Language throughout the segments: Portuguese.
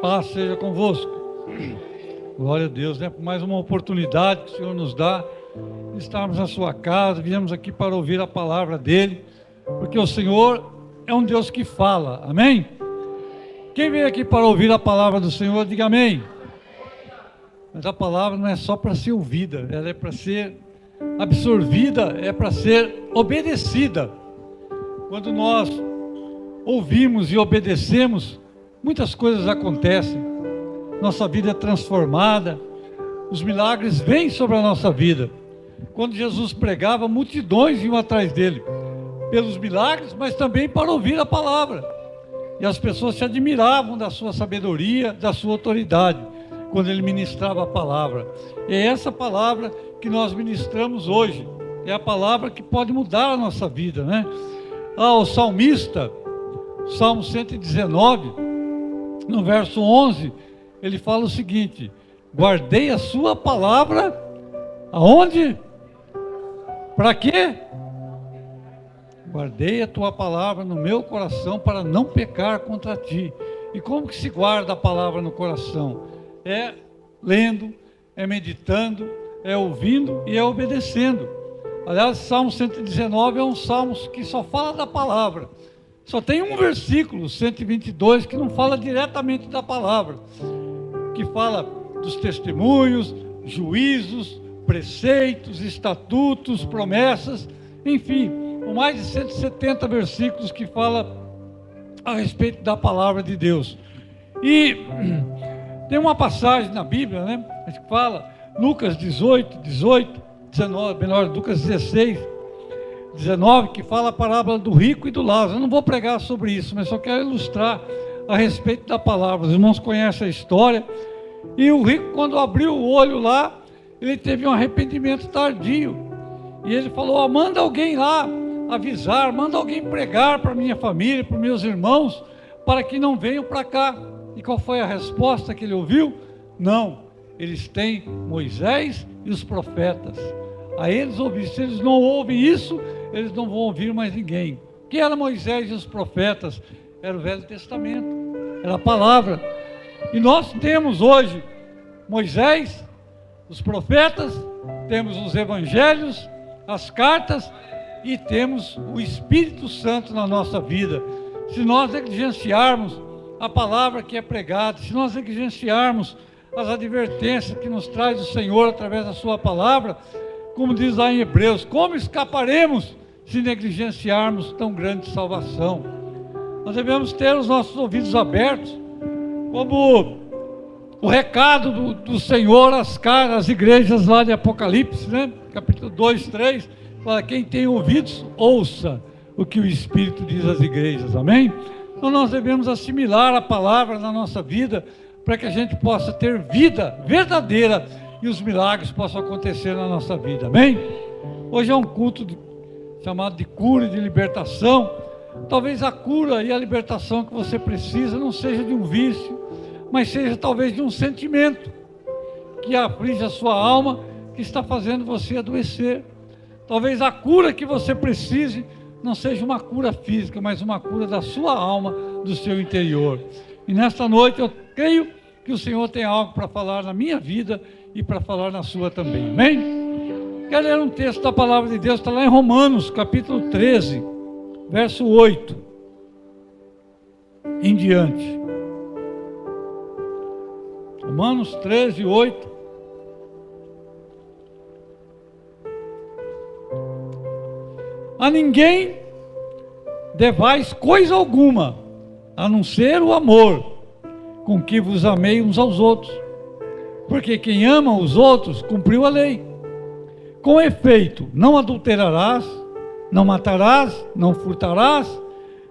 Paz seja convosco. Glória a Deus, né? Por mais uma oportunidade que o Senhor nos dá de estarmos na sua casa. Viemos aqui para ouvir a palavra dele, porque o Senhor é um Deus que fala, amém? Quem veio aqui para ouvir a palavra do Senhor, diga amém. Mas a palavra não é só para ser ouvida, ela é para ser absorvida, é para ser obedecida. Quando nós ouvimos e obedecemos, muitas coisas acontecem, nossa vida é transformada, os milagres vêm sobre a nossa vida. Quando Jesus pregava, multidões iam atrás dele, pelos milagres, mas também para ouvir a palavra. E as pessoas se admiravam da sua sabedoria, da sua autoridade, quando ele ministrava a palavra. E é essa palavra que nós ministramos hoje, é a palavra que pode mudar a nossa vida, né? O salmista, Salmo 119, no verso 11, ele fala o seguinte: guardei a sua palavra, aonde? Para quê? Guardei a tua palavra no meu coração para não pecar contra ti. E como que se guarda a palavra no coração? É lendo, é meditando, é ouvindo e é obedecendo. Aliás, Salmo 119 é um salmo que só fala da palavra. Só tem um versículo, 122, que não fala diretamente da palavra, que fala dos testemunhos, juízos, preceitos, estatutos, promessas, enfim, com mais de 170 versículos que fala a respeito da palavra de Deus. E tem uma passagem na Bíblia, né, que fala, Lucas 19, Lucas 16, 19, que fala a parábola do rico e do Lázaro. Eu não vou pregar sobre isso, mas só quero ilustrar a respeito da palavra. Os irmãos conhecem a história. E o rico, quando abriu o olho lá, ele teve um arrependimento tardio. E ele falou: manda alguém lá avisar, manda alguém pregar para minha família, para meus irmãos, para que não venham para cá. E qual foi a resposta que ele ouviu? Não, eles têm Moisés e os profetas. A eles ouvir. Se eles não ouvem isso, eles não vão ouvir mais ninguém. O que era Moisés e os profetas? Era o Velho Testamento, era a palavra. E nós temos hoje Moisés, os profetas, temos os evangelhos, as cartas e temos o Espírito Santo na nossa vida. Se nós negligenciarmos a palavra que é pregada, se nós negligenciarmos as advertências que nos traz o Senhor através da sua palavra, como diz lá em Hebreus, como escaparemos se negligenciarmos tão grande salvação? Nós devemos ter os nossos ouvidos abertos, como o recado do Senhor às igrejas lá de Apocalipse, né? Capítulo 2, 3, fala: quem tem ouvidos, ouça o que o Espírito diz às igrejas, amém? Então nós devemos assimilar a palavra na nossa vida, para que a gente possa ter vida verdadeira e os milagres possam acontecer na nossa vida, amém? Hoje é um culto chamado de cura e de libertação. Talvez a cura e a libertação que você precisa não seja de um vício, mas seja talvez de um sentimento que aflige a sua alma, que está fazendo você adoecer. Talvez a cura que você precise não seja uma cura física, mas uma cura da sua alma, do seu interior. E nesta noite eu creio que o Senhor tem algo para falar na minha vida e para falar na sua também, amém? Quero ler um texto da palavra de Deus, está lá em Romanos, capítulo 13, verso 8 em diante. Romanos 13, 8. A ninguém devais coisa alguma, a não ser o amor, com que vos amei uns aos outros. Porque quem ama os outros, cumpriu a lei. Com efeito, não adulterarás, não matarás, não furtarás,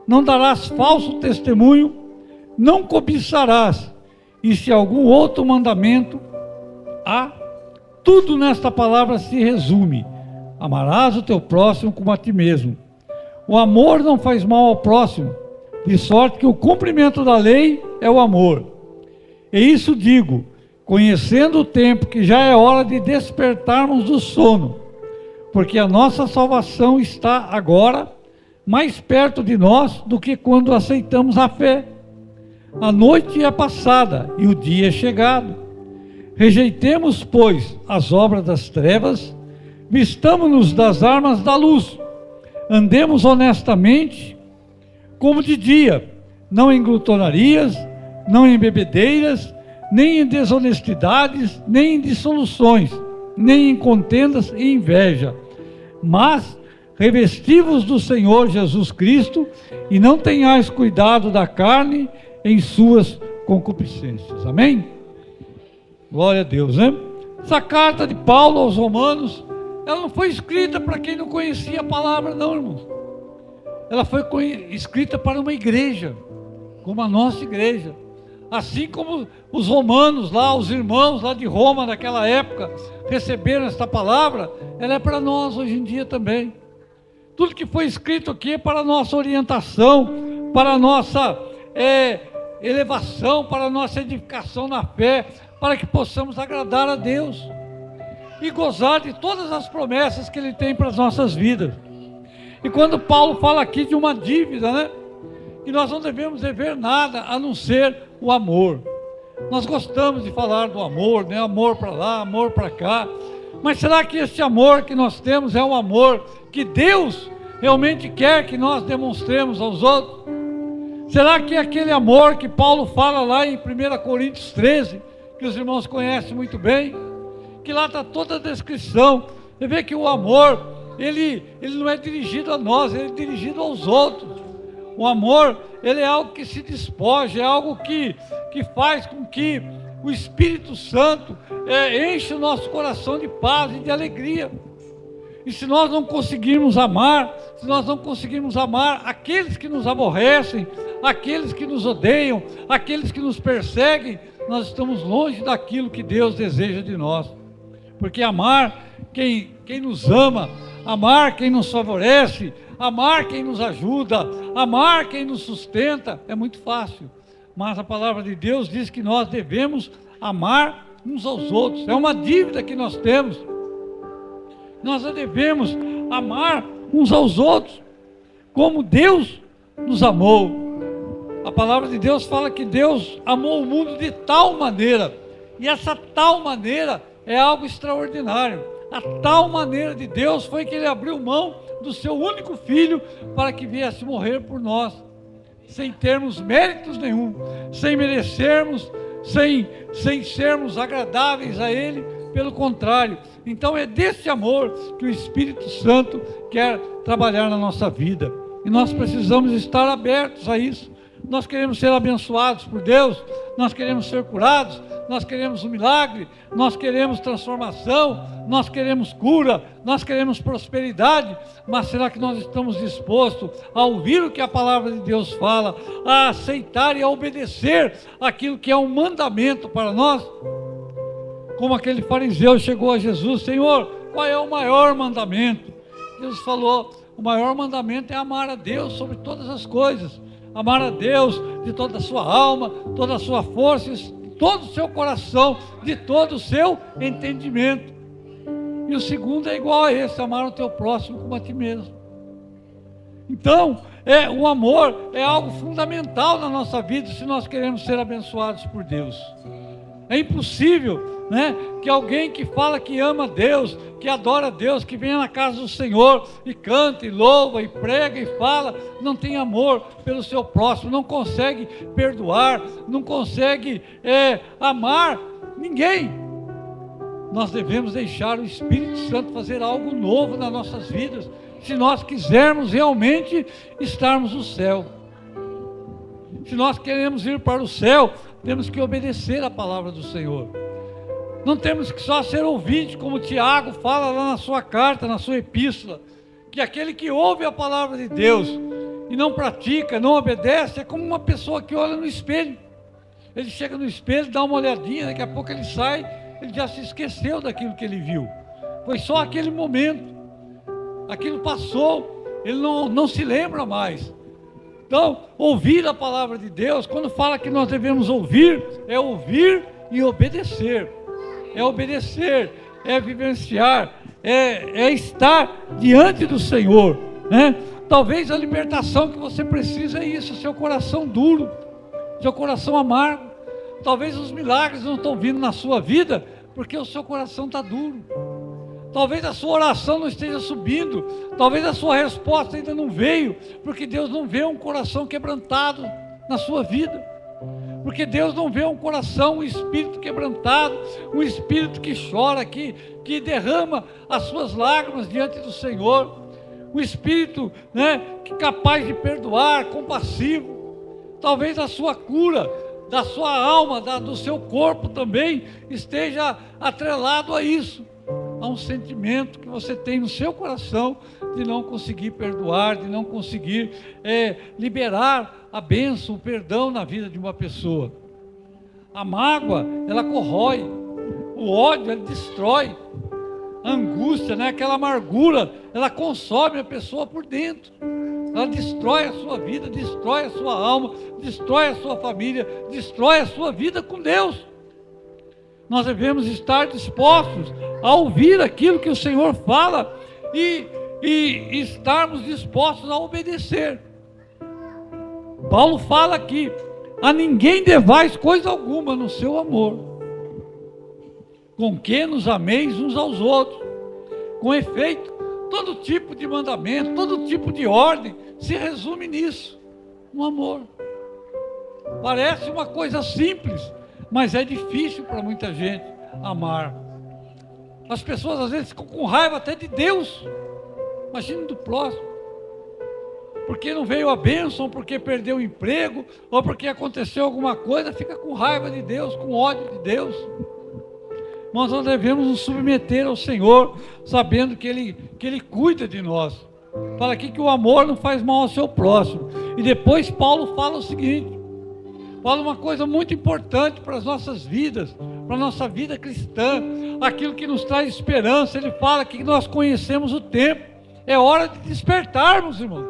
não darás falso testemunho, não cobiçarás. E se algum outro mandamento há, tudo nesta palavra se resume: amarás o teu próximo como a ti mesmo. O amor não faz mal ao próximo, de sorte que o cumprimento da lei é o amor. E isso digo, conhecendo o tempo, que já é hora de despertarmos do sono, porque a nossa salvação está agora mais perto de nós do que quando aceitamos a fé. A noite é passada e o dia é chegado. Rejeitemos, pois, as obras das trevas, vistamo-nos das armas da luz, andemos honestamente como de dia, não em glutonarias, não em bebedeiras, nem em desonestidades, nem em dissoluções, nem em contendas e inveja, mas revesti-vos do Senhor Jesus Cristo e não tenhais cuidado da carne em suas concupiscências. Amém? Glória a Deus, né? Essa carta de Paulo aos Romanos, ela não foi escrita para quem não conhecia a palavra, não, irmãos. Ela foi escrita para uma igreja, como a nossa igreja. Assim como os romanos lá, os irmãos lá de Roma naquela época, receberam esta palavra, ela é para nós hoje em dia também. Tudo que foi escrito aqui é para a nossa orientação, para a nossa elevação, para a nossa edificação na fé, para que possamos agradar a Deus e gozar de todas as promessas que Ele tem para as nossas vidas. E quando Paulo fala aqui de uma dívida, né? Que nós não devemos dever nada a não ser o amor. Nós gostamos de falar do amor, né? Amor para lá, amor para cá. Mas será que esse amor que nós temos é um amor que Deus realmente quer que nós demonstremos aos outros? Será que é aquele amor que Paulo fala lá em 1 Coríntios 13, que os irmãos conhecem muito bem, que lá está toda a descrição? Você vê que o amor, ele não é dirigido a nós, ele é dirigido aos outros. O amor, ele é algo que se despoja, é algo que faz com que o Espírito Santo enche o nosso coração de paz e de alegria. E se nós não conseguirmos amar, se nós não conseguirmos amar aqueles que nos aborrecem, aqueles que nos odeiam, aqueles que nos perseguem, nós estamos longe daquilo que Deus deseja de nós. Porque amar quem nos ama, amar quem nos favorece, amar quem nos ajuda, amar quem nos sustenta, é muito fácil. Mas a palavra de Deus diz que nós devemos amar uns aos outros. É uma dívida que nós temos. Nós devemos amar uns aos outros, como Deus nos amou. A palavra de Deus fala que Deus amou o mundo de tal maneira, e essa tal maneira é algo extraordinário. A tal maneira de Deus foi que Ele abriu mão do seu único filho para que viesse morrer por nós, sem termos méritos nenhum, sem merecermos, sem sermos agradáveis a Ele. Pelo contrário, então é desse amor que o Espírito Santo quer trabalhar na nossa vida, e nós precisamos estar abertos a isso. Nós queremos ser abençoados por Deus, nós queremos ser curados, nós queremos um milagre, nós queremos transformação, nós queremos cura, nós queremos prosperidade, mas será que nós estamos dispostos a ouvir o que a palavra de Deus fala, a aceitar e a obedecer aquilo que é um mandamento para nós? Como aquele fariseu chegou a Jesus: Senhor, qual é o maior mandamento? Jesus falou: o maior mandamento é amar a Deus sobre todas as coisas, amar a Deus de toda a sua alma, toda a sua força, todo o seu coração, de todo o seu entendimento. E o segundo é igual a esse: amar o teu próximo como a ti mesmo. Então, o amor é algo fundamental na nossa vida se nós queremos ser abençoados por Deus. É impossível, né, que alguém que fala que ama Deus, que adora Deus, que venha na casa do Senhor e canta e louva e prega e fala, não tem amor pelo seu próximo, não consegue perdoar, não consegue amar ninguém. Nós devemos deixar o Espírito Santo fazer algo novo nas nossas vidas, se nós quisermos realmente estarmos no céu. Se nós queremos ir para o céu, temos que obedecer a palavra do Senhor. Não temos que só ser ouvinte, como Tiago fala lá na sua carta, na sua epístola, que aquele que ouve a palavra de Deus e não pratica, não obedece, é como uma pessoa que olha no espelho. Ele chega no espelho, dá uma olhadinha, daqui a pouco ele sai, ele já se esqueceu daquilo que ele viu. Foi só aquele momento, aquilo passou, ele não se lembra mais. Então, ouvir a palavra de Deus, quando fala que nós devemos ouvir, é ouvir e obedecer. É obedecer, é vivenciar, é estar diante do Senhor, né? Talvez a libertação que você precisa é isso, seu coração duro. seu coração amargo. Talvez os milagres não estão vindo na sua vida, porque o seu coração está duro. Talvez a sua oração não esteja subindo, talvez a sua resposta ainda não veio, porque Deus não vê um coração quebrantado na sua vida. Porque Deus não vê um coração, um espírito quebrantado, um espírito que chora, que derrama as suas lágrimas diante do Senhor. Um espírito, que é capaz de perdoar, compassivo. Talvez a sua cura, da sua alma, do seu corpo também, esteja atrelado a isso. A um sentimento que você tem no seu coração de não conseguir perdoar, de não conseguir liberar a bênção, o perdão na vida de uma pessoa. A mágoa, ela corrói. O ódio, ele destrói. A angústia, aquela amargura, ela consome a pessoa por dentro. Ela destrói a sua vida, destrói a sua alma, destrói a sua família, destrói a sua vida com Deus. Nós devemos estar dispostos a ouvir aquilo que o Senhor fala e estarmos dispostos a obedecer. Paulo fala aqui: a ninguém devais coisa alguma no seu amor, com que nos ameis uns aos outros. Com efeito, todo tipo de mandamento, todo tipo de ordem se resume nisso, no amor. Parece uma coisa simples, mas é difícil para muita gente amar. As pessoas às vezes ficam com raiva até de Deus, imagina do próximo, porque não veio a bênção, porque perdeu o emprego, ou porque aconteceu alguma coisa, fica com raiva de Deus, com ódio de Deus. Mas nós devemos nos submeter ao Senhor, sabendo que Ele cuida de nós. Fala aqui que o amor não faz mal ao seu próximo. E depois Paulo fala o seguinte, fala uma coisa muito importante para as nossas vidas, para a nossa vida cristã, aquilo que nos traz esperança. Ele fala que nós conhecemos o tempo, é hora de despertarmos, irmão,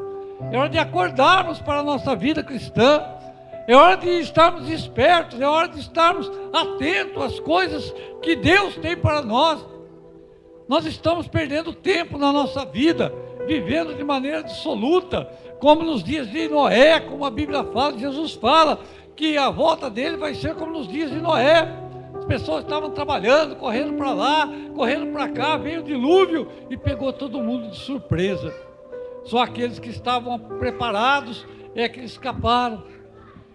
é hora de acordarmos para a nossa vida cristã, é hora de estarmos espertos, é hora de estarmos atentos às coisas que Deus tem para nós. Nós estamos perdendo tempo na nossa vida, vivendo de maneira dissoluta, como nos dias de Noé, como a Bíblia fala, Jesus fala, que a volta dele vai ser como nos dias de Noé. As pessoas estavam trabalhando, correndo para lá, correndo para cá, veio o dilúvio e pegou todo mundo de surpresa. Só aqueles que estavam preparados é que escaparam.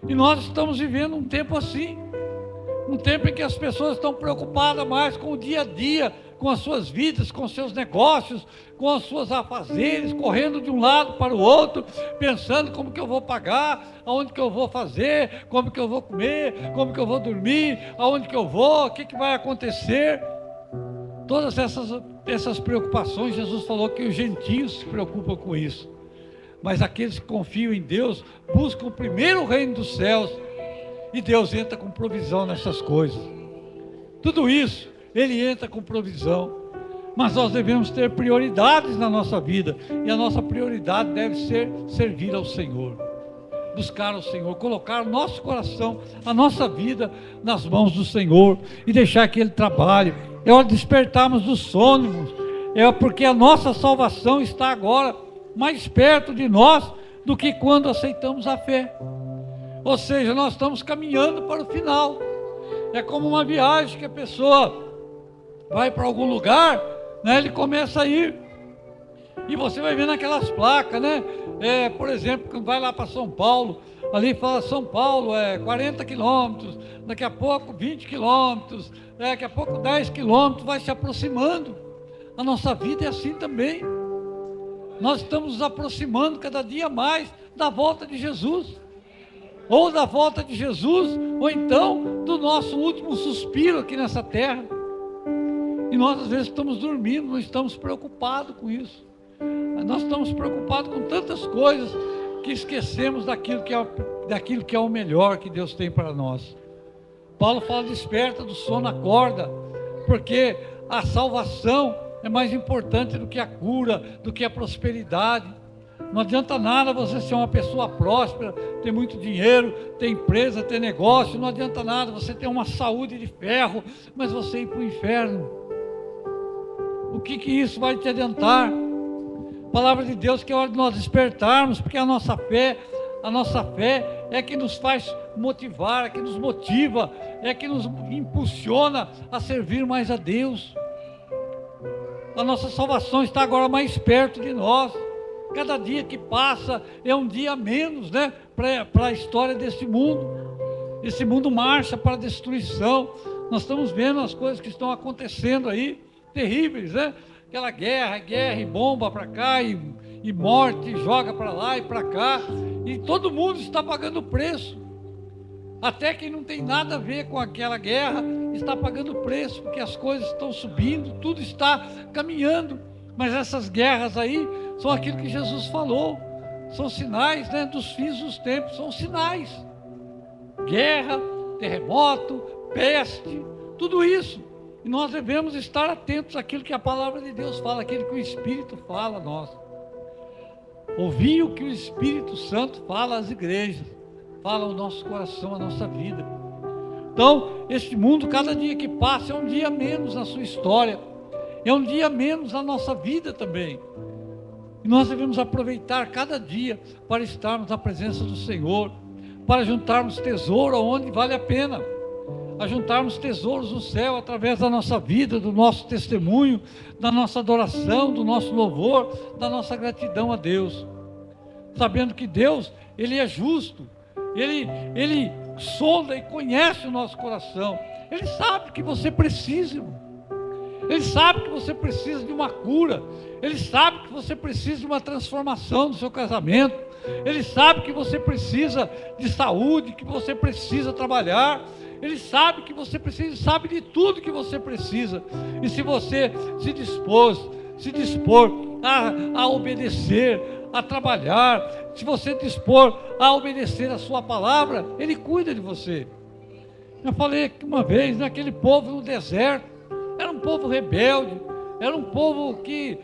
E nós estamos vivendo um tempo assim, um tempo em que as pessoas estão preocupadas mais com o dia a dia, com as suas vidas, com os seus negócios, com os seus afazeres, correndo de um lado para o outro, pensando como que eu vou pagar, aonde que eu vou fazer, como que eu vou comer, como que eu vou dormir, aonde que eu vou, o que que vai acontecer. Todas essas preocupações, Jesus falou que os gentios se preocupam com isso. Mas aqueles que confiam em Deus, buscam primeiro o reino dos céus, e Deus entra com provisão nessas coisas. Tudo isso, Ele entra com provisão. Mas nós devemos ter prioridades na nossa vida, e a nossa prioridade deve ser servir ao Senhor, buscar ao Senhor, colocar o nosso coração, a nossa vida nas mãos do Senhor, e deixar que Ele trabalhe. É hora de despertarmos dos sonhos, é porque a nossa salvação está agora mais perto de nós do que quando aceitamos a fé. Ou seja, nós estamos caminhando para o final. É como uma viagem que a pessoa vai para algum lugar, ele começa a ir, e você vai vendo aquelas placas, por exemplo, quando vai lá para São Paulo, ali fala São Paulo 40 quilômetros, daqui a pouco 20 quilômetros, daqui a pouco 10 quilômetros, vai se aproximando. A nossa vida é assim também. Nós estamos nos aproximando cada dia mais da volta de Jesus, ou da volta de Jesus, ou então do nosso último suspiro aqui nessa terra. E nós às vezes estamos dormindo, não estamos preocupados com isso. Nós estamos preocupados com tantas coisas que esquecemos daquilo que é o melhor que Deus tem para nós. Paulo fala: desperta do sono, acorda, porque a salvação é mais importante do que a cura, do que a prosperidade. Não adianta nada você ser uma pessoa próspera, ter muito dinheiro, ter empresa, ter negócio. Não adianta nada você ter uma saúde de ferro, mas você ir para o inferno. O que isso vai te adiantar? A palavra de Deus que é hora de nós despertarmos, porque a nossa fé é que nos faz motivar, é que nos motiva, é que nos impulsiona a servir mais a Deus. A nossa salvação está agora mais perto de nós. Cada dia que passa é um dia a menos, né, para a história desse mundo. Esse mundo marcha para a destruição. Nós estamos vendo as coisas que estão acontecendo aí, terríveis, né? Aquela guerra e bomba para cá, e morte, joga para lá e para cá. E todo mundo está pagando preço. Até quem não tem nada a ver com aquela guerra está pagando preço, porque as coisas estão subindo, tudo está caminhando. Mas essas guerras aí são aquilo que Jesus falou, são sinais, né, dos fins dos tempos, são sinais. Guerra, terremoto, peste, tudo isso. E nós devemos estar atentos àquilo que a palavra de Deus fala, aquilo que o Espírito fala a nós. Ouvir o que o Espírito Santo fala às igrejas, fala ao nosso coração, à nossa vida. Então, este mundo, cada dia que passa, é um dia menos na sua história, é um dia menos na nossa vida também. E nós devemos aproveitar cada dia para estarmos na presença do Senhor, para juntarmos tesouro onde vale a pena, a juntarmos tesouros no céu através da nossa vida, do nosso testemunho, da nossa adoração, do nosso louvor, da nossa gratidão a Deus. Sabendo que Deus, Ele é justo, Ele sonda e conhece o nosso coração. Ele sabe que você precisa, irmão. Ele sabe que você precisa de uma cura. Ele sabe que você precisa de uma transformação do seu casamento. Ele sabe que você precisa de saúde, que você precisa trabalhar. Ele sabe que você precisa, sabe de tudo que você precisa. E se você se dispor a obedecer, a trabalhar, se você dispor a obedecer a sua palavra, Ele cuida de você. Eu falei uma vez, aquele povo no deserto, era um povo rebelde, era um povo que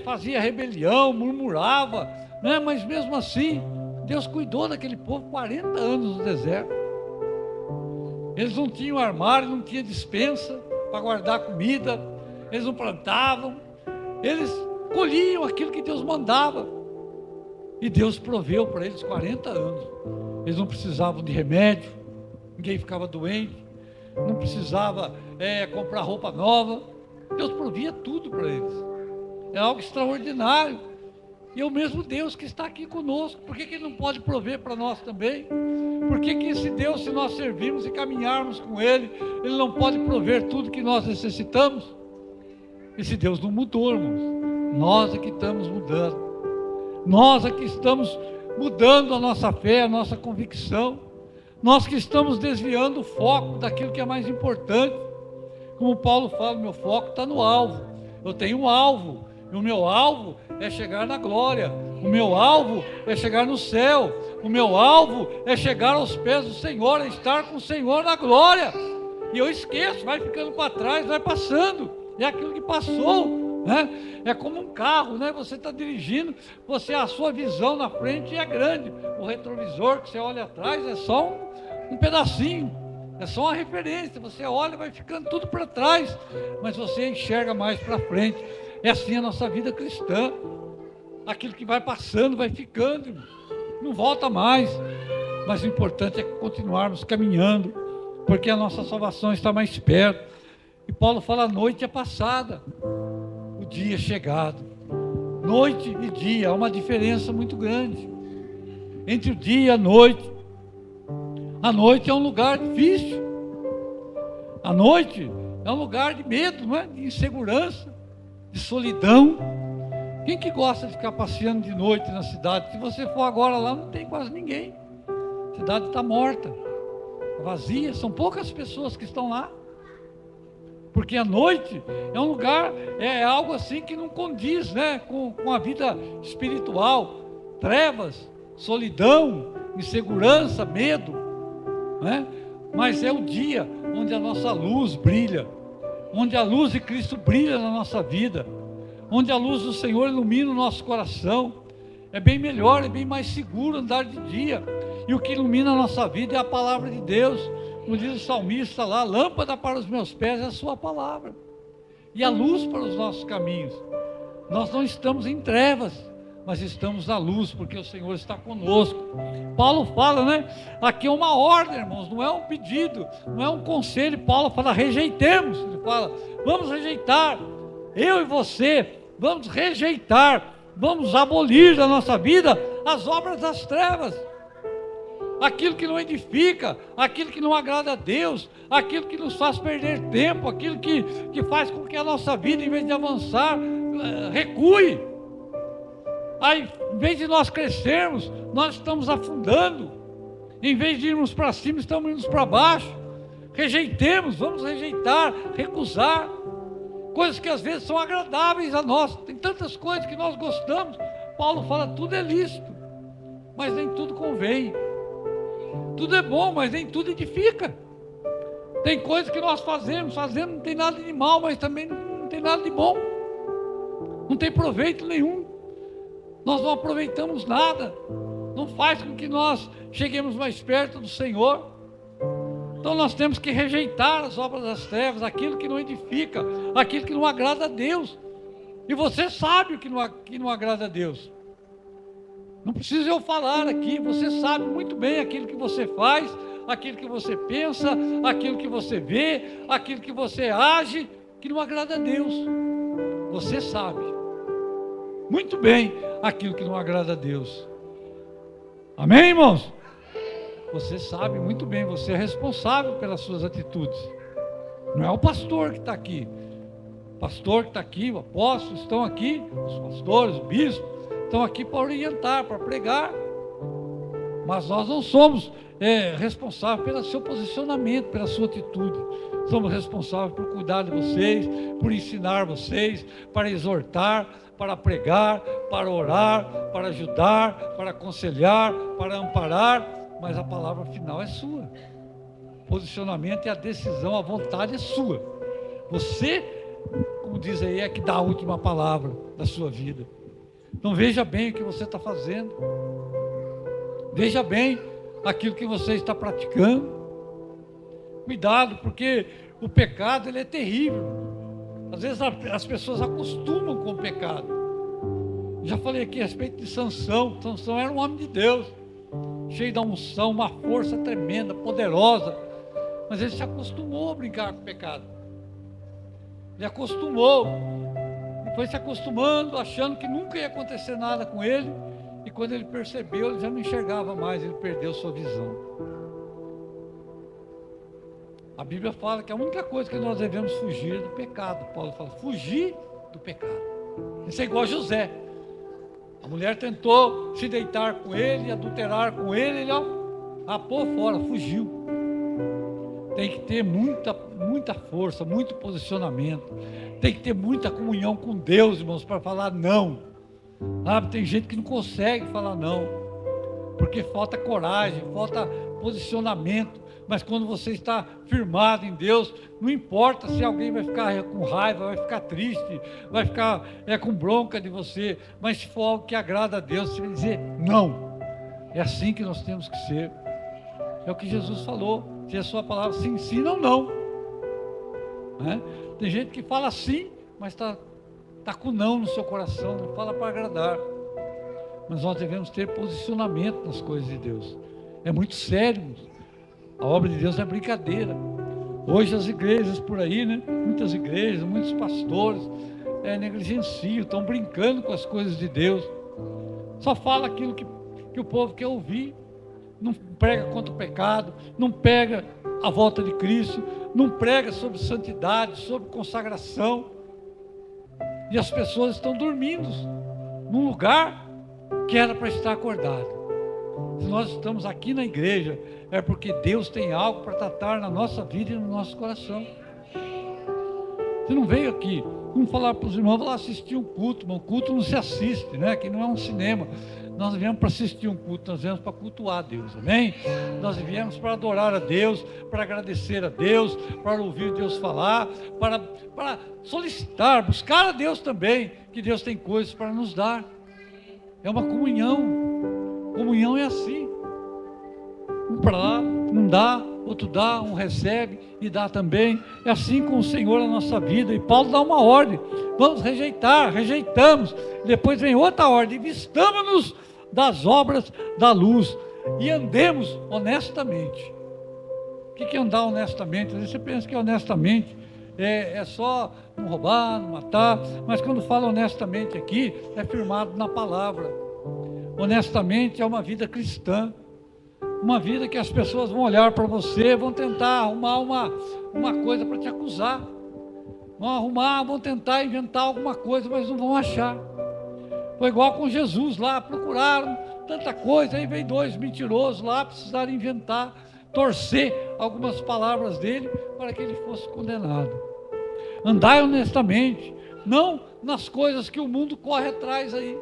fazia rebelião, murmurava, né? Mas mesmo assim, Deus cuidou daquele povo 40 anos no deserto. Eles não tinham armário, não tinham despensa para guardar comida, eles não plantavam, eles colhiam aquilo que Deus mandava. E Deus proveu para eles 40 anos. Eles não precisavam de remédio, ninguém ficava doente, não precisava comprar roupa nova. Deus provia tudo para eles. É algo extraordinário. E é o mesmo Deus que está aqui conosco. Por que Ele não pode prover para nós também? Por que esse Deus, se nós servirmos e caminharmos com Ele, Ele não pode prover tudo que nós necessitamos? Esse Deus não mudou, irmãos. Nós é que estamos mudando. Nós é que estamos mudando a nossa fé, a nossa convicção. Nós que estamos desviando o foco daquilo que é mais importante. Como Paulo fala, meu foco está no alvo. Eu tenho um alvo, e o meu alvo é chegar na glória. O meu alvo é chegar no céu. O meu alvo é chegar aos pés do Senhor, é estar com o Senhor na glória. E eu esqueço, vai ficando para trás, vai passando. É aquilo que passou, né? É como um carro, né? Você está dirigindo, a sua visão na frente é grande. O retrovisor que você olha atrás é só um pedacinho, é só uma referência. Você olha, vai ficando tudo para trás, mas você enxerga mais para frente. É assim a nossa vida cristã. Aquilo que vai passando, vai ficando, não volta mais. Mas o importante é continuarmos caminhando, porque a nossa salvação está mais perto. E Paulo fala, a noite é passada, o dia é chegado. Noite e dia, há uma diferença muito grande entre o dia e a noite. A noite é um lugar difícil. A noite é um lugar de medo, não é? De insegurança, de solidão. Quem que gosta de ficar passeando de noite na cidade? Se você for agora lá, não tem quase ninguém. A cidade está morta, vazia, são poucas pessoas que estão lá. Porque a noite é um lugar, é algo assim que não condiz, né, com a vida espiritual. Trevas, solidão, insegurança, medo, né? Mas é o dia onde a nossa luz brilha, onde a luz de Cristo brilha na nossa vida, onde a luz do Senhor ilumina o nosso coração. É bem melhor, é bem mais seguro andar de dia. E o que ilumina a nossa vida é a palavra de Deus. Como diz o salmista lá, lâmpada para os meus pés é a sua palavra, e a luz para os nossos caminhos. Nós não estamos em trevas, mas estamos na luz, porque o Senhor está conosco. Paulo fala, né? Aqui é uma ordem, irmãos, não é um pedido, não é um conselho. Paulo fala, rejeitemos. Ele fala, vamos rejeitar, eu e você, vamos rejeitar, vamos abolir da nossa vida as obras das trevas. Aquilo que não edifica, aquilo que não agrada a Deus, aquilo que nos faz perder tempo, aquilo que faz com que a nossa vida, em vez de avançar, recue. Aí, em vez de nós crescermos, nós estamos afundando. Em vez de irmos para cima, estamos indo para baixo. Rejeitemos, vamos rejeitar, recusar. Coisas que às vezes são agradáveis a nós. Tem tantas coisas que nós gostamos. Paulo fala, tudo é lícito, mas nem tudo convém. Tudo é bom, mas nem tudo edifica. Tem coisas que nós fazemos, não tem nada de mal, mas também não tem nada de bom. Não tem proveito nenhum. Nós não aproveitamos nada. Não faz com que nós cheguemos mais perto do Senhor. Então nós temos que rejeitar as obras das trevas, aquilo que não edifica, aquilo que não agrada a Deus. E você sabe o que não agrada a Deus. Não precisa eu falar aqui, você sabe muito bem aquilo que você faz, aquilo que você pensa, aquilo que você vê, aquilo que você age, que não agrada a Deus. Você sabe muito bem aquilo que não agrada a Deus. Amém, irmãos? Você sabe muito bem, você é responsável pelas suas atitudes. Não é o pastor que está aqui. O pastor que está aqui, o apóstolo, estão aqui, os pastores, o bispo, estão aqui para orientar, para pregar, mas nós não somos responsáveis pelo seu posicionamento, pela sua atitude. Somos responsáveis por cuidar de vocês, por ensinar vocês, para exortar, para pregar, para orar, para ajudar, para aconselhar, para amparar, mas a palavra final é sua. O posicionamento e a decisão, a vontade é sua. Você, como diz aí, é que dá a última palavra da sua vida. Então veja bem o que você está fazendo. Veja bem aquilo que você está praticando. Cuidado, porque o pecado ele é terrível. Às vezes as pessoas acostumam com o pecado. Já falei aqui a respeito de Sansão. Sansão era um homem de Deus, cheio da unção, uma força tremenda, poderosa. Mas ele se acostumou a brincar com o pecado. Ele acostumou. Foi se acostumando, achando que nunca ia acontecer nada com ele, e quando ele percebeu, ele já não enxergava mais, ele perdeu sua visão. A Bíblia fala que a única coisa que nós devemos fugir é do pecado. Paulo fala, fugir do pecado. Isso é igual a José. A mulher tentou se deitar com ele, adulterar com ele, ele rapou fora, fugiu. Tem que ter muita força, muito posicionamento. Tem que ter muita comunhão com Deus, irmãos, para falar não. Sabe, tem gente que não consegue falar não, porque falta coragem, falta posicionamento. Mas quando você está firmado em Deus, não importa se alguém vai ficar com raiva, vai ficar triste, vai ficar com bronca de você, mas se for algo que agrada a Deus, você vai dizer não. É assim que nós temos que ser. É o que Jesus falou. Se a sua palavra se ensina ou não. Tem gente que fala sim, mas está com não no seu coração, não fala para agradar. Mas nós devemos ter posicionamento nas coisas de Deus. É muito sério. A obra de Deus não é brincadeira. Hoje as igrejas por aí, muitas igrejas, muitos pastores negligenciam, estão brincando com as coisas de Deus. Só fala aquilo que o povo quer ouvir. Não prega contra o pecado, não prega a volta de Cristo, não prega sobre santidade, sobre consagração. E as pessoas estão dormindo num lugar que era para estar acordado. Se nós estamos aqui na igreja, é porque Deus tem algo para tratar na nossa vida e no nosso coração. Você não veio aqui, vamos falar para os irmãos, vamos lá assistir um culto, mas o culto não se assiste, que não é um cinema. Nós viemos para assistir um culto, nós viemos para cultuar a Deus, amém? Nós viemos para adorar a Deus, para agradecer a Deus, para ouvir Deus falar, para solicitar, buscar a Deus também, que Deus tem coisas para nos dar. É uma comunhão. Comunhão é assim. Vamos para lá, não dá, outro dá, um recebe e dá também. É assim com o Senhor na nossa vida. E Paulo dá uma ordem: vamos rejeitar, rejeitamos. Depois vem outra ordem: vistamos-nos das obras da luz e andemos honestamente. O que é andar honestamente? Às vezes você pensa que honestamente é só não roubar, não matar, mas quando fala honestamente aqui, é firmado na palavra. Honestamente é uma vida cristã, uma vida que as pessoas vão olhar para você, vão tentar arrumar uma coisa para te acusar, vão tentar inventar alguma coisa, mas não vão achar. Foi igual com Jesus lá, procuraram tanta coisa, aí veio dois mentirosos lá, precisaram inventar, torcer algumas palavras dele para que ele fosse condenado. Andai honestamente, não nas coisas que o mundo corre atrás aí: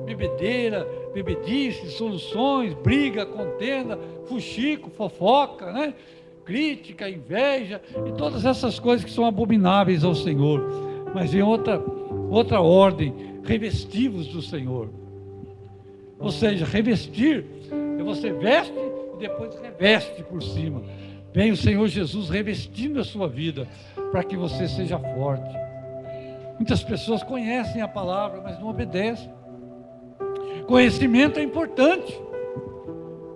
bebedeira, bebedice, soluções, briga, contenda, fuxico, fofoca, né? Crítica, inveja e todas essas coisas que são abomináveis ao Senhor. Mas em outra ordem: revestivos do Senhor. Ou seja, revestir é você veste e depois reveste por cima. Vem o Senhor Jesus revestindo a sua vida para que você seja forte. Muitas pessoas conhecem a palavra, mas não obedecem. Conhecimento é importante.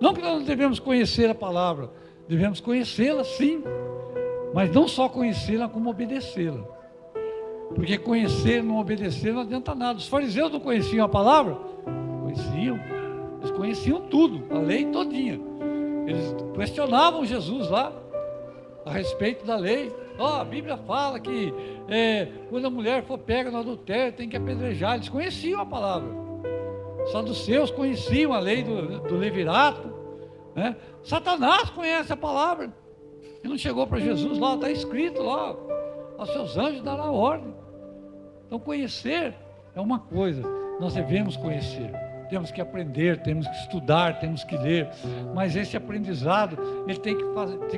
Não que nós não devemos conhecer a palavra, devemos conhecê-la sim, mas não só conhecê-la, como obedecê-la. Porque conhecer e não obedecer não adianta nada. Os fariseus não conheciam a palavra? Conheciam. Eles conheciam tudo, a lei todinha. Eles questionavam Jesus lá a respeito da lei. A Bíblia fala que quando a mulher for pega no adultério tem que apedrejar. Eles conheciam a palavra. Os saduceus conheciam a lei do levirato, né? Satanás conhece a palavra. Ele não chegou para Jesus lá, está escrito lá: aos seus anjos dará ordem. Então conhecer é uma coisa, nós devemos conhecer. Temos que aprender, temos que estudar, temos que ler, mas esse aprendizado, ele tem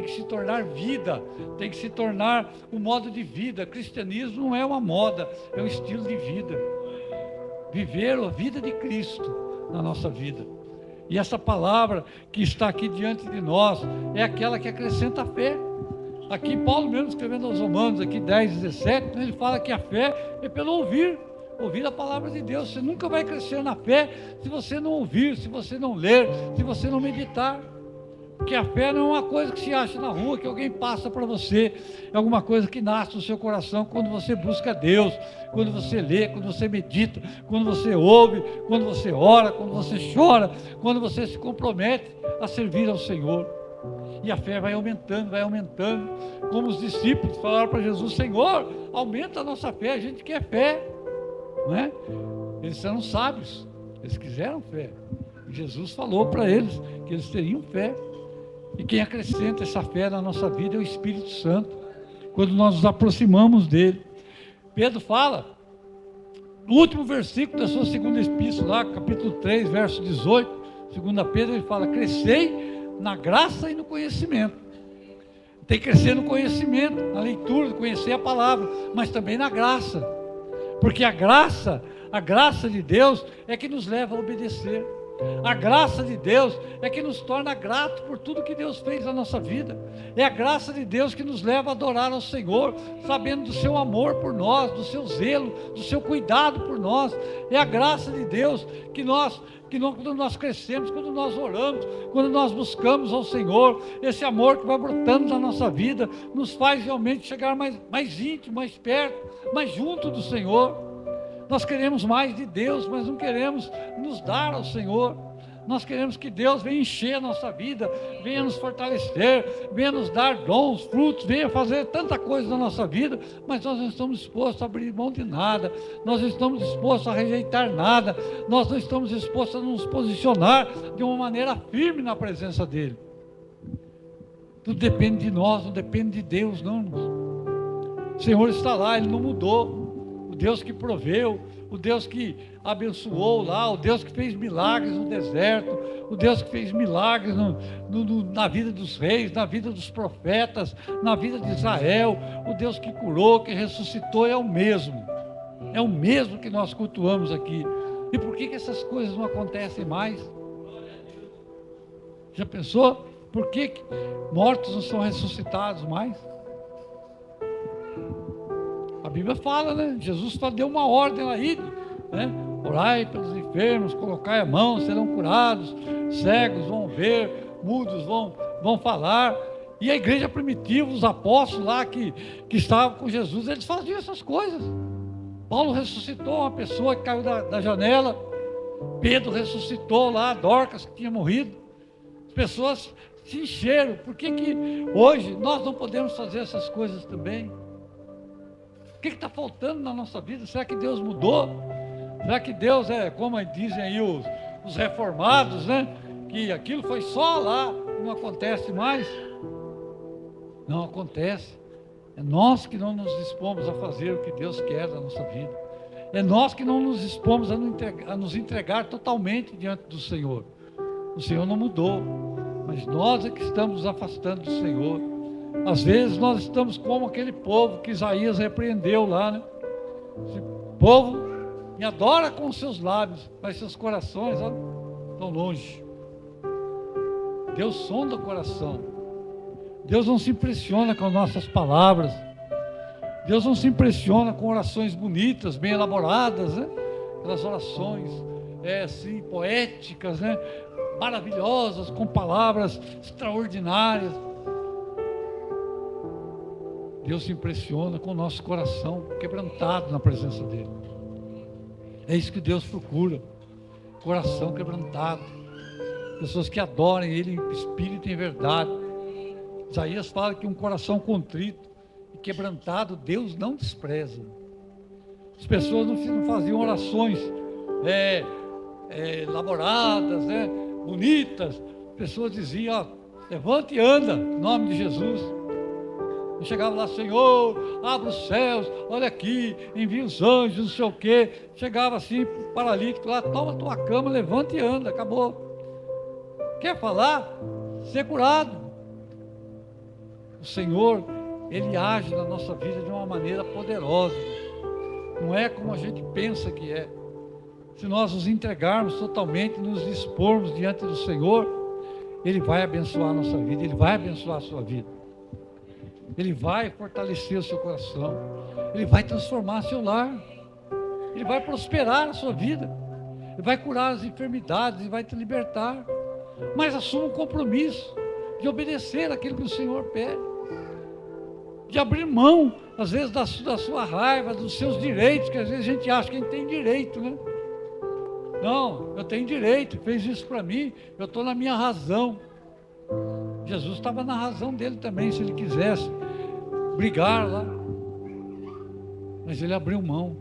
que se tornar vida, tem que se tornar um modo de vida. Cristianismo não é uma moda, é um estilo de vida. Viver a vida de Cristo na nossa vida. E essa palavra que está aqui diante de nós é aquela que acrescenta a fé. Aqui Paulo mesmo escrevendo aos Romanos, aqui 10, 17, ele fala que a fé é pelo ouvir a palavra de Deus. Você nunca vai crescer na fé se você não ouvir, se você não ler, se você não meditar. Porque a fé não é uma coisa que se acha na rua, que alguém passa para você. É alguma coisa que nasce no seu coração quando você busca Deus, quando você lê, quando você medita, quando você ouve, quando você ora, quando você chora, quando você se compromete a servir ao Senhor. E a fé vai aumentando, como os discípulos falaram para Jesus: Senhor, aumenta a nossa fé, a gente quer fé, não é? Eles eram sábios, eles quiseram fé. E Jesus falou para eles que eles teriam fé. E quem acrescenta essa fé na nossa vida é o Espírito Santo, quando nós nos aproximamos dele. Pedro fala, no último versículo da sua segunda epístola, capítulo 3, verso 18, 2 Pedro, ele fala: crescei na graça e no conhecimento. Tem que crescer no conhecimento, na leitura, conhecer a palavra, mas também na graça, porque a graça de Deus é que nos leva a obedecer. A graça de Deus é que nos torna grato por tudo que Deus fez na nossa vida. É a graça de Deus que nos leva a adorar ao Senhor, sabendo do seu amor por nós, do seu zelo, do seu cuidado por nós. É a graça de Deus que quando nós crescemos, quando nós oramos, quando nós buscamos ao Senhor, esse amor que vai brotando na nossa vida, nos faz realmente chegar mais íntimo, mais perto, mais junto do Senhor. Nós queremos mais de Deus, mas não queremos nos dar ao Senhor. Nós queremos que Deus venha encher a nossa vida, venha nos fortalecer, venha nos dar dons, frutos, venha fazer tanta coisa na nossa vida, mas nós não estamos dispostos a abrir mão de nada, nós não estamos dispostos a rejeitar nada, nós não estamos dispostos a nos posicionar de uma maneira firme na presença dEle. Tudo depende de nós, não depende de Deus, não, irmãos. O Senhor está lá, Ele não mudou. O Deus que proveu, o Deus que abençoou lá, o Deus que fez milagres no deserto, o Deus que fez milagres na vida dos reis, na vida dos profetas, na vida de Israel, o Deus que curou, que ressuscitou, é o mesmo que nós cultuamos aqui. E por que essas coisas não acontecem mais? Já pensou? Por que mortos não são ressuscitados mais? A Bíblia fala, né? Jesus só deu uma ordem aí, né? Orai pelos enfermos, colocai a mão, serão curados, cegos vão ver, mudos vão falar. E a igreja primitiva, os apóstolos lá que estavam com Jesus, eles faziam essas coisas. Paulo ressuscitou uma pessoa que caiu da janela. Pedro ressuscitou lá, Dorcas que tinha morrido. As pessoas se encheram. Por que hoje nós não podemos fazer essas coisas também? O que está faltando na nossa vida? Será que Deus mudou? Será que Deus é, como dizem aí os reformados, né? Que aquilo foi só lá, não acontece mais? Não acontece. É nós que não nos dispomos a fazer o que Deus quer da nossa vida. É nós que não nos dispomos a nos entregar totalmente diante do Senhor. O Senhor não mudou, mas nós é que estamos nos afastando do Senhor. Às vezes nós estamos como aquele povo que Isaías repreendeu lá, né? Esse povo me adora com os seus lábios, mas seus corações estão longe. Deus sonda o coração. Deus não se impressiona com nossas palavras. Deus não se impressiona com orações bonitas, bem elaboradas, né? Aquelas orações assim, poéticas, né? Maravilhosas, com palavras extraordinárias. Deus se impressiona com o nosso coração quebrantado na presença dele. É isso que Deus procura. Coração quebrantado. Pessoas que adorem ele em espírito e em verdade. Isaías fala que um coração contrito e quebrantado Deus não despreza. As pessoas não faziam orações elaboradas, né, bonitas. As pessoas diziam, levante e anda, em nome de Jesus. Eu chegava lá, Senhor, abre os céus, olha aqui, envia os anjos, não sei o quê. Chegava assim, paralítico lá, toma tua cama, levante e anda, acabou. Quer falar? Ser curado. O Senhor, Ele age na nossa vida de uma maneira poderosa. Não é como a gente pensa que é. Se nós nos entregarmos totalmente, nos dispormos diante do Senhor, Ele vai abençoar a nossa vida, Ele vai abençoar a sua vida. Ele vai fortalecer o seu coração. Ele vai transformar seu lar. Ele vai prosperar a sua vida. Ele vai curar as enfermidades, Ele vai te libertar. Mas assuma um compromisso de obedecer aquilo que o Senhor pede. De abrir mão, às vezes, da sua raiva, dos seus direitos, que às vezes a gente acha que a gente tem direito, né? Não, eu tenho direito, fez isso para mim, eu estou na minha razão. Jesus estava na razão dele também, se ele quisesse brigar lá. Mas ele abriu mão.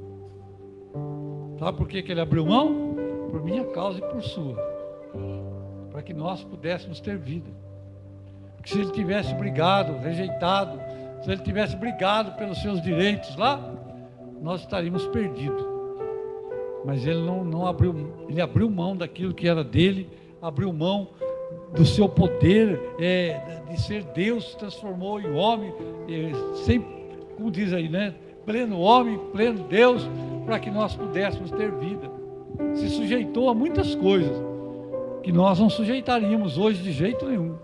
Sabe por que ele abriu mão? Por minha causa e por sua. Para que nós pudéssemos ter vida. Porque se ele tivesse brigado, rejeitado, se ele tivesse brigado pelos seus direitos lá, nós estaríamos perdidos. Mas ele não abriu, ele abriu mão daquilo que era dele, abriu mão do seu poder, de ser Deus, se transformou em homem, como diz aí, né? Pleno homem, pleno Deus, para que nós pudéssemos ter vida. Se sujeitou a muitas coisas que nós não sujeitaríamos hoje de jeito nenhum,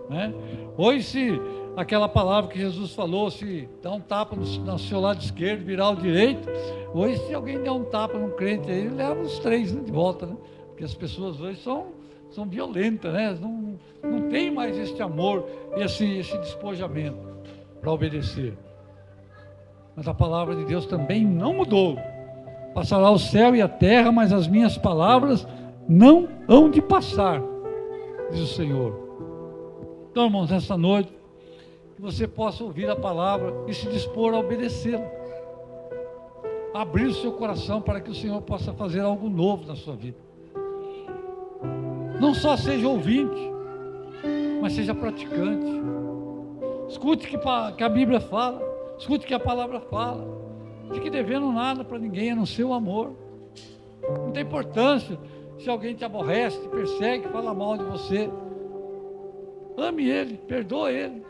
né? Hoje, se aquela palavra que Jesus falou, se dá um tapa no seu lado esquerdo, virar o direito, hoje se alguém der um tapa num crente aí, ele leva os três, né, de volta, né? Porque as pessoas hoje são violentas, né? Não tem mais esse amor, esse despojamento para obedecer. Mas a palavra de Deus também não mudou. Passará o céu e a terra, mas as minhas palavras não hão de passar, diz o Senhor. Então, irmãos, nessa noite, que você possa ouvir a palavra e se dispor a obedecê-la. Abrir o seu coração para que o Senhor possa fazer algo novo na sua vida. Não só seja ouvinte, mas seja praticante. Escute que a Bíblia fala, escute que a palavra fala. Não fique devendo nada para ninguém, a não ser o amor. Não tem importância se alguém te aborrece, te persegue, fala mal de você. Ame ele, perdoa ele.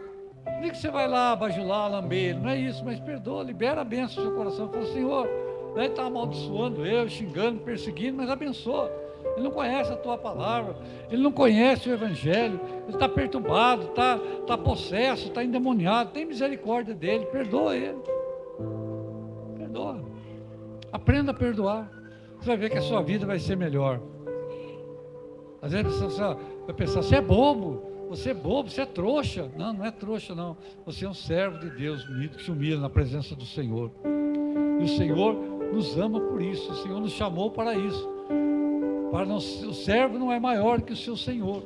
Não é que você vai lá bajular, lamber ele, não é isso, mas perdoa, libera a bênção do seu coração. Fala, Senhor, ele está amaldiçoando eu, xingando, perseguindo, mas abençoa. ele não conhece a tua palavra, ele não conhece o Evangelho, ele está perturbado, está possesso, está endemoniado. Tem misericórdia dele, perdoa ele. Perdoa. Aprenda a perdoar. Você vai ver que a sua vida vai ser melhor. Às vezes você vai pensar, você é bobo, você é trouxa. Não, não é trouxa não. Você é um servo de Deus, que se humilha na presença do Senhor. E o Senhor nos ama por isso, o Senhor nos chamou para isso. O servo não é maior que o seu Senhor.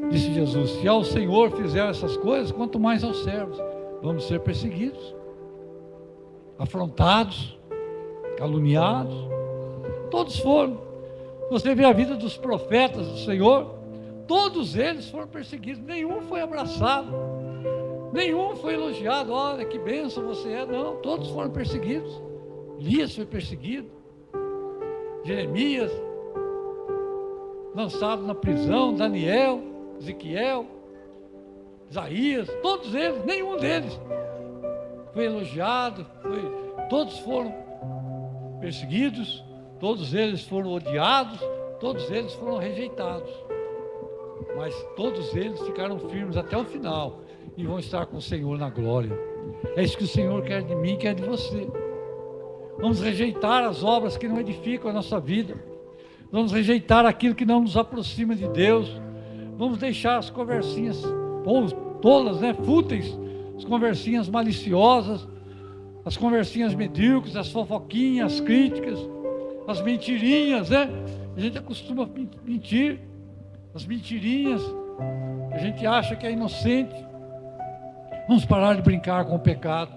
Disse Jesus, se ao Senhor fizer essas coisas, quanto mais aos servos. Vamos ser perseguidos, afrontados, caluniados. Todos foram. Você vê a vida dos profetas do Senhor, todos eles foram perseguidos, nenhum foi abraçado, nenhum foi elogiado. Olha que bênção você é. Não, todos foram perseguidos. Elias foi perseguido, Jeremias lançado na prisão, Daniel, Ezequiel, Isaías, todos eles, nenhum deles foi elogiado, todos foram perseguidos, todos eles foram odiados, todos eles foram rejeitados, mas todos eles ficaram firmes até o final e vão estar com o Senhor na glória. É isso que o Senhor quer de mim, quer de você. Vamos rejeitar as obras que não edificam a nossa vida, vamos rejeitar aquilo que não nos aproxima de Deus, vamos deixar as conversinhas tolas, fúteis, as conversinhas maliciosas, as conversinhas medíocres, as fofoquinhas, as críticas, as mentirinhas, a gente acostuma mentir, as mentirinhas, a gente acha que é inocente. Vamos parar de brincar com o pecado,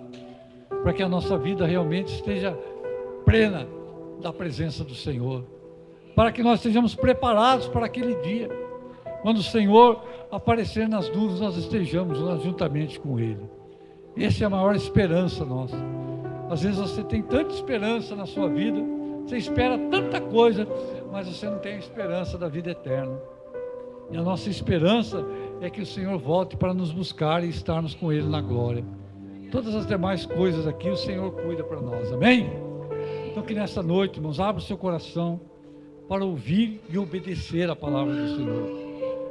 para que a nossa vida realmente esteja plena da presença do Senhor, para que nós estejamos preparados para aquele dia, quando o Senhor aparecer nas nuvens, nós estejamos juntamente com Ele. Essa é a maior esperança nossa. Às vezes você tem tanta esperança na sua vida, você espera tanta coisa, mas você não tem a esperança da vida eterna. E a nossa esperança é que o Senhor volte para nos buscar e estarmos com Ele na glória. Todas as demais coisas aqui o Senhor cuida para nós, amém? Então que nessa noite, irmãos, abra o seu coração para ouvir e obedecer a palavra do Senhor.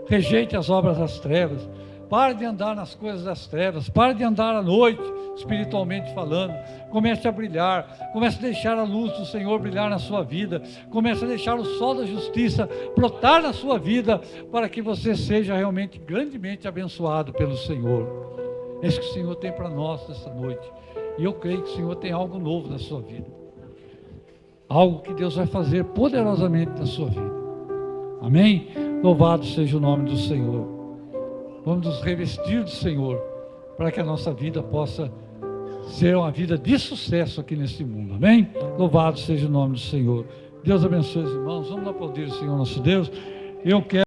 Rejeite as obras das trevas, pare de andar nas coisas das trevas, pare de andar à noite, espiritualmente falando. Comece a brilhar, comece a deixar a luz do Senhor brilhar na sua vida, comece a deixar o sol da justiça brotar na sua vida, para que você seja realmente grandemente abençoado pelo Senhor. É isso que o Senhor tem para nós nessa noite, e eu creio que o Senhor tem algo novo na sua vida, algo que Deus vai fazer poderosamente na sua vida, amém? Louvado seja o nome do Senhor. Vamos nos revestir do Senhor, para que a nossa vida possa ser uma vida de sucesso aqui neste mundo, amém? Louvado seja o nome do Senhor. Deus abençoe os irmãos. Vamos aplaudir o Senhor nosso Deus. Eu quero